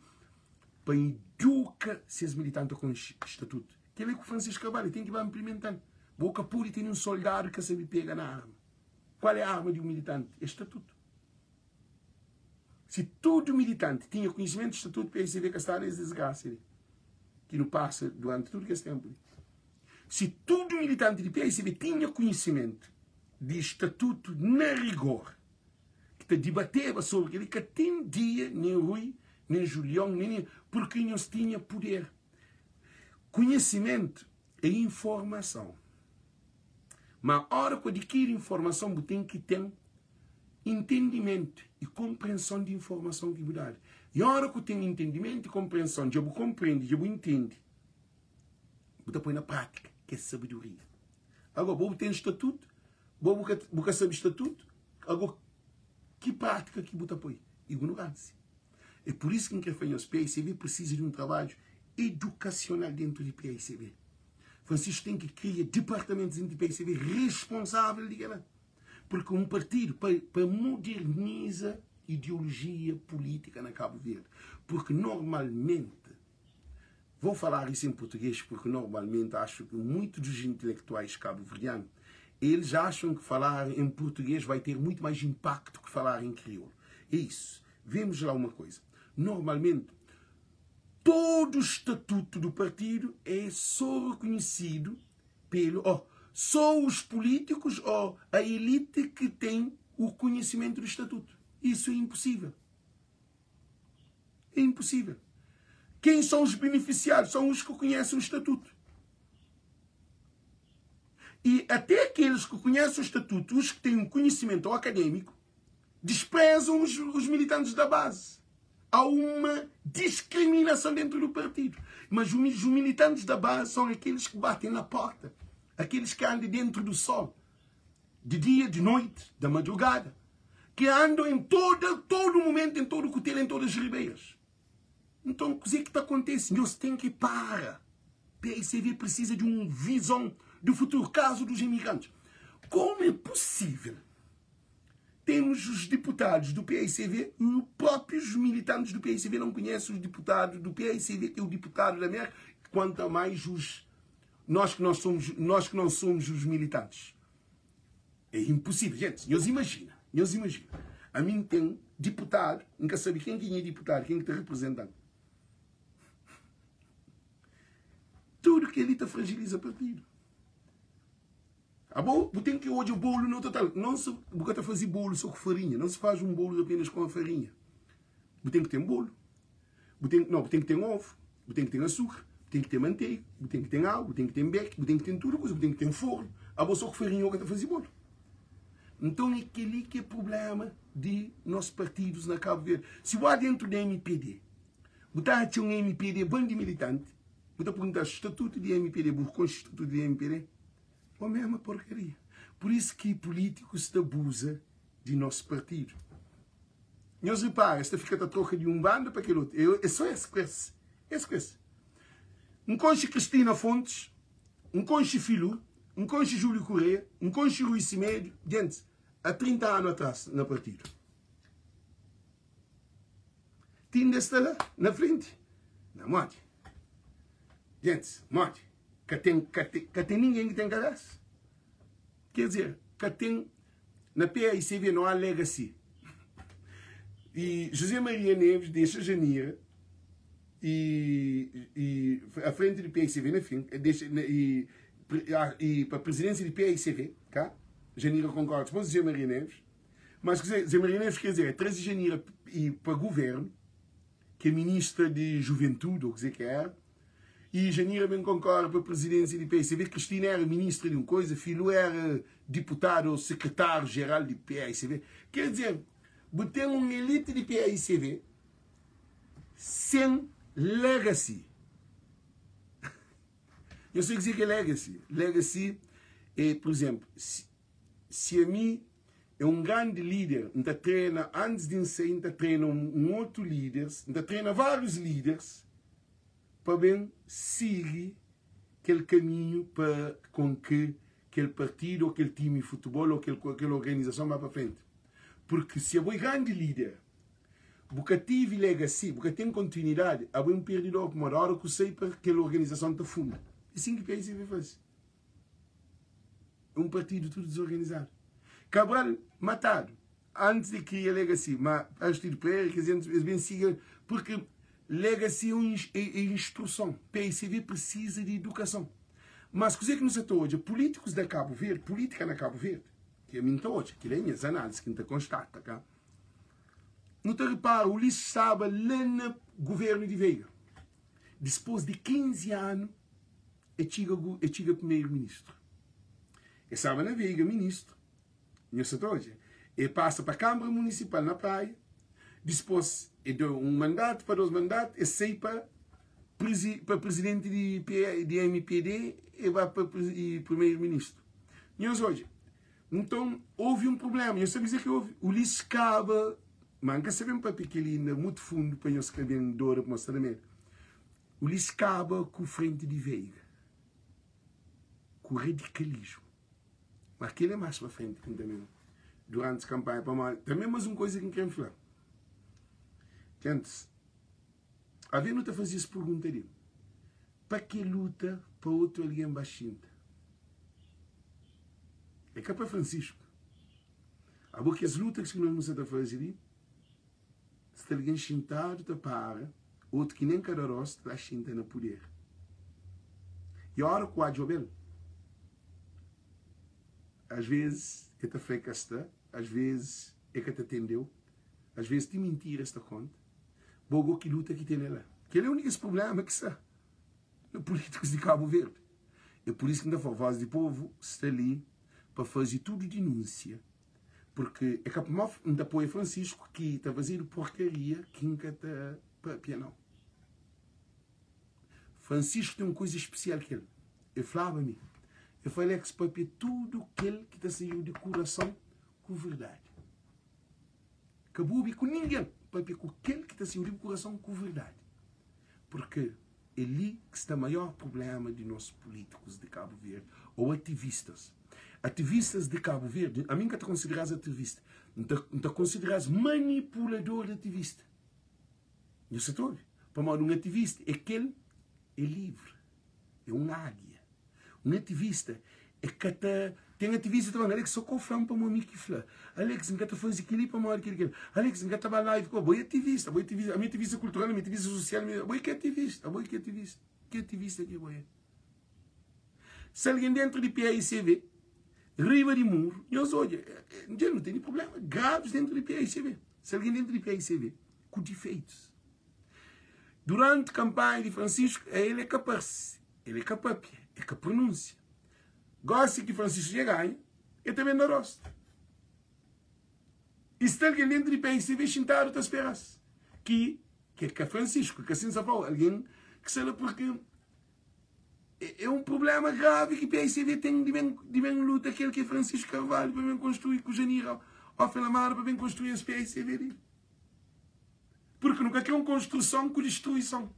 A: para educar esses militantes com estatuto. Que é que o Francisco Carvalho tem que ir implementando. Boca pura e tem um soldado que sabe pegar na arma. Qual é a arma de um militante? É estatuto. Se todo militante tinha conhecimento de estatuto, para receber que está nessa desgraça, que não passa durante todo esse tempo. Se todo militante de PICV tinha conhecimento de estatuto na rigor, que te debateva sobre ele, que atendia nem Rui, nem Julião, nem porque não se tinha poder. Conhecimento é informação. Mas a hora que adquire informação, você tem que ter entendimento e compreensão de informação que você dá. E a hora que tem entendimento e compreensão, já você compreende, já você entende, você põe na prática, que é sabedoria. Agora, você tem estatuto, você sabe estatuto, agora, que prática que você põe? Ignorância. É por isso que quem faz os PICV precisa de um trabalho educacional dentro de PICV. Francisco tem que criar departamentos dentro de PICV responsáveis de ela. Porque um partido para modernizar ideologia política na Cabo Verde. Porque normalmente, vou falar isso em português, porque normalmente acho que muitos dos intelectuais cabo-verdianos, eles acham que falar em português vai ter muito mais impacto que falar em crioulo. É isso. Vemos lá uma coisa. Normalmente, todo o estatuto do partido é só reconhecido pelo... só os políticos ou a elite que tem o conhecimento do estatuto. Isso é impossível. É impossível. Quem são os beneficiários? São os que conhecem o estatuto. E até aqueles que conhecem o estatuto, os que têm um conhecimento acadêmico, desprezam os militantes da base. Há uma discriminação dentro do partido. Mas os militantes da base são aqueles que batem na porta. Aqueles que andam dentro do sol. De dia, de noite, da madrugada. Que andam em todo momento, em todo o cutelo, em todas as ribeiras. Então, o que é que acontece? Nós temos que parar. PICV precisa de uma visão do futuro, caso dos imigrantes. Como é possível? Temos os deputados do PICV, os próprios militantes do PICV não conhecem os deputados do PICV, que é o deputado da América, quanto mais nós que não somos os militantes. É impossível, gente. Nós imagina. A mim tem deputado, nunca sabe quem é deputado, quem está representando. Tudo que ele está fragiliza o partido. Você tem que hoje o bolo no total. Não se você fazer bolo só com farinha. Não se faz um bolo apenas com a farinha. Você tem que ter um bolo. Você tem que ter um ovo. Você tem que ter açúcar. Você tem que ter manteiga. Você tem que ter água. Você tem que ter beck. Você tem que ter tudo. Você tem que ter um forno. Só com farinha você fazer bolo. Então é aquele que é o problema de nossos partidos na Cabo Verde. Se você dentro da MPD, você tem um MPD bom de militante, você perguntar o estatuto de MPD, com o estatuto de MPD, é a mesma porcaria. Por isso que políticos se abusam de nosso partido. Nós reparamos, esta fica a troca de um bando para aquele outro. É só esse coisa. Um conche Cristina Fontes, um conche Filho, um conche Júlio Correia, um conche Rui Cimédio, gente, há 30 anos atrás, no partido. Tinha está lá, na frente. Na morte. Gente, morte. Que tem ninguém que tem cadastro. Quer dizer, que tem... Na PICV não há legacy. E José Maria Neves deixa Janeiro e à frente do PICV, no fim, e para a presidência do PICV, cá, Janira concorda, depois Zé Maria Neves. Mas Zé Maria Neves quer dizer, é trazer Janira para o governo, que é ministra de Juventude, ou o que dizer que é, e Janira bem concorre para a presidência do PICV. Cristina era ministra de uma coisa, filho era deputado ou secretário-geral do PICV. Quer dizer, botar uma elite do PICV sem legacy. Eu sei dizer que é legacy. Legacy é, por exemplo, se a mim é um grande líder, ainda treina, antes de ser, ainda treina um outro líder, ainda treina vários líderes, para bem seguir aquele caminho para com que aquele partido, ou aquele time de futebol, ou aquela organização vá para frente. Porque se é um grande líder, porque tive legacy, porque tem continuidade, há um perdidor por uma hora que eu sei para aquela organização está funda. É assim que o país vai fazer. É um partido tudo desorganizado. Cabral matado, antes de criar legacy, mas acho que para ele, quer dizer, bem siga, porque legacy é instrução. PICV precisa de educação. Mas coisa que nos está hoje, políticos da Cabo Verde, política na Cabo Verde, que é minha hoje, que é a minha análise, que não constata, cá. Não te repara, o Ulisses estava lá no governo de Veiga. Depois de 15 anos, chega primeiro-ministro. Ele estava na Veiga, ministro. Não sei hoje. Ele passa para a Câmara Municipal na praia. Depois, ele deu um mandato, para 2 mandatos, ele sai para presidente de MPD e vai para primeiro-ministro. Não sei hoje. Então, houve um problema. Eu sei dizer que houve. O Ulisses acaba. Manca sabemos para que ele ainda muito fundo para eu escrever em Doura para mostrar também. O Ulisses acaba com o frente de Veiga. Com o radicalismo. Mas aquele é mais para frente também. Durante a campanha para mais. Também mais uma coisa que eu quero falar. Gente, a ver não está fazendo essa pergunta ali. Para que luta para outro alguém baixinho? É que é para Francisco. A boca as lutas que nós não estamos a fazer ali. Se alguém chintado está para, outro que nem cada rosto está chinta no poder. E a hora que o Adjobel, às vezes é que te fracassou, às vezes é que te atendeu, às vezes te mentira esta conta, bogo que luta que tem lá. Que é o único problema que está nos políticos de Cabo Verde. É por isso que ainda a voz do povo está ali para fazer tudo denúncia. Porque é que ainda apoia Francisco que está fazendo porcaria que nunca está para piano. Francisco tem uma coisa especial que ele. Ele falava-me. Eu falei que se papia tudo aquele que está saindo de coração com verdade. Acabou com ninguém. Papia com aquele que está saindo de coração com verdade. Porque é ali que está o maior problema de nossos políticos de Cabo Verde. Ou ativistas. Ativistas de Cabo Verde, a mim que te consideras ativista, não te consideras manipulador de ativista. Não se ouve? Para mim, um ativista é aquele é livre, é um águia. Um ativista é que tem ativista também, Alex, só confirma para o meu amigo que fala. Alex, não quer fazer aquilo para mim, aquilo. Alex, não quer trabalhar live, boi ativista, a minha ativista cultural, a minha ativista social, boi que ativista, que ativista que boi. Se alguém dentro de PICV riba de muro, eu olha, já não tem problema graves dentro do PICV. Se alguém dentro do PICV, com defeitos. Durante a campanha de Francisco, ele é capaz, ele é capaz, é que pronuncia. Gosta que Francisco já ganha, ele também não gosta. E se alguém dentro do PICV, sentado, está a esperar. Que é Francisco, que assim se fala, alguém que sabe porque é um problema grave que o PICV tem de bem luta, aquele que é Francisco Carvalho, para bem construir com o Janira ao Filamar, para bem construir esse PICV. Porque nunca quer uma construção com destruição.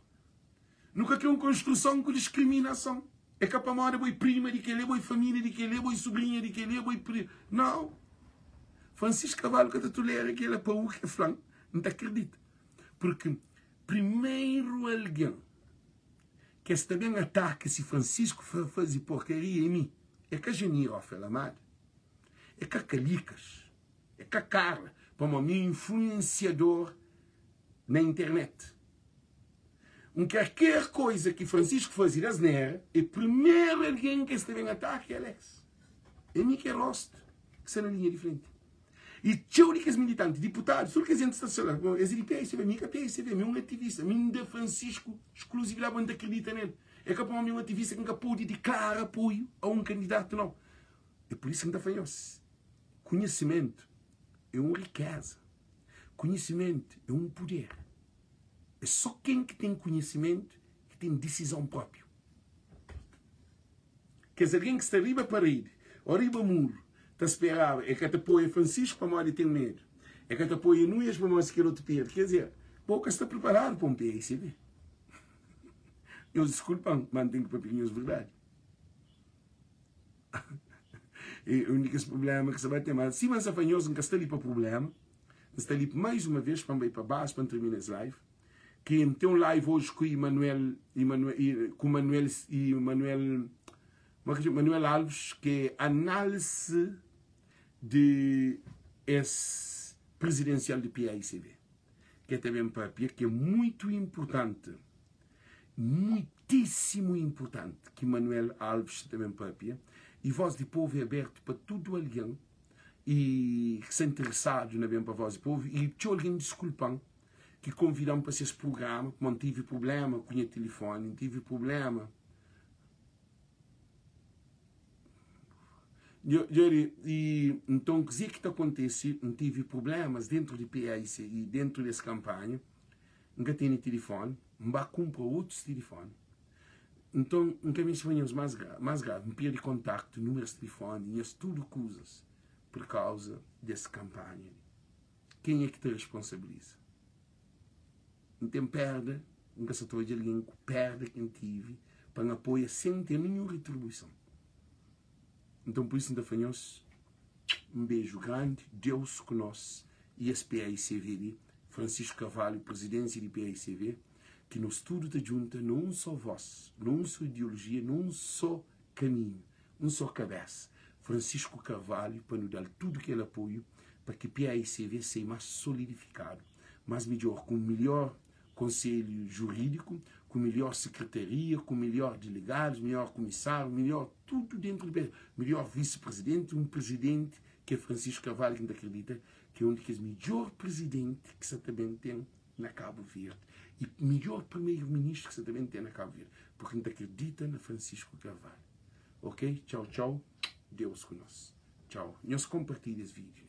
A: Nunca quer uma construção com discriminação. É que a pamada boi prima de que ele, boi família de que ele, boi sobrinha de que ele, boi prima. Não. Francisco Carvalho, que tu lê aquele para o que é flan, não te acredita. Porque primeiro alguém que está bem ataque se Francisco faz porcaria em mim. É que a Janira, Filamar. É que a Calicas. É que a Carla. Para mim, influenciador na internet. Qualquer coisa que Francisco fazia asneira, é primeiro alguém que está bem ataque, Alex. É mim que é rosto. que estão na linha de frente. E tchau que os militantes, deputados, tudo que a gente está falando, eles dizem, PSV, minha PSV, um ativista, minha Francisco, exclusivamente acredita nele. É capaz de um ativista que nunca pode declarar apoio a um candidato, não. É por isso que ainda falhou-se. Conhecimento é uma riqueza. Conhecimento é um poder. É só quem que tem conhecimento que tem decisão própria. Quer dizer, alguém que está arriba para ir, arriba muro, está a esperar, é que te apoia Francisco para mal ter medo. É que te apoia Nunes para mal se quer outro Pedro. Quer dizer, pouco está preparado para um PSV. Eu desculpam, mantenho papinhos verdade. E o único problema que você vai ter, mas se você afanhoso não está ali para problema, está ali mais uma vez para ir para baixo para terminar esse live. Que tem um live hoje com o Manuel Alves, que é análise de esse presidencial do PAICV, que é também para que é muito importante, muitíssimo importante, que Manuel Alves também para e Voz de Povo é aberto para todo alguém e que se interessado na bem para Voz de Povo e que alguém desculpam que convidam para esse programa, como não tive problema com o telefone, não tive problema. E então, o que está acontecendo, não tive problemas dentro do PAIC e dentro dessa campanha, nunca tenho telefone, não vai comprar outros telefones. Então, um caminho espanhol mais grave, me perde contacto, números de telefone, e tudo coisas por causa dessa campanha. Quem é que te responsabiliza? Então, perde, nunca se estou de alguém que perde quem tive, para apoiar sem ter nenhuma retribuição. Então, por isso, ainda fanhos, um beijo grande, Deus conosco, e esse PAICV, Francisco Carvalho, presidência do PAICV, que no estudo da junta não só voz, não só ideologia, não só caminho, não só cabeça. Francisco Carvalho, para nos dar tudo que ele apoio, para que o PAICV seja mais solidificado, mais melhor, com melhor conselho jurídico, com melhor secretaria, com melhor delegados, melhor comissário, melhor tudo dentro do melhor vice-presidente, um presidente que é Francisco Carvalho, que ainda acredita que é um dos melhores presidentes que você também tem na Cabo Verde. E melhor primeiro-ministro que você também tem na Cabo Verde. Porque ainda acredita na Francisco Carvalho. Ok? Tchau, tchau. Deus conosco. Tchau. Nós compartilhamos esse vídeo.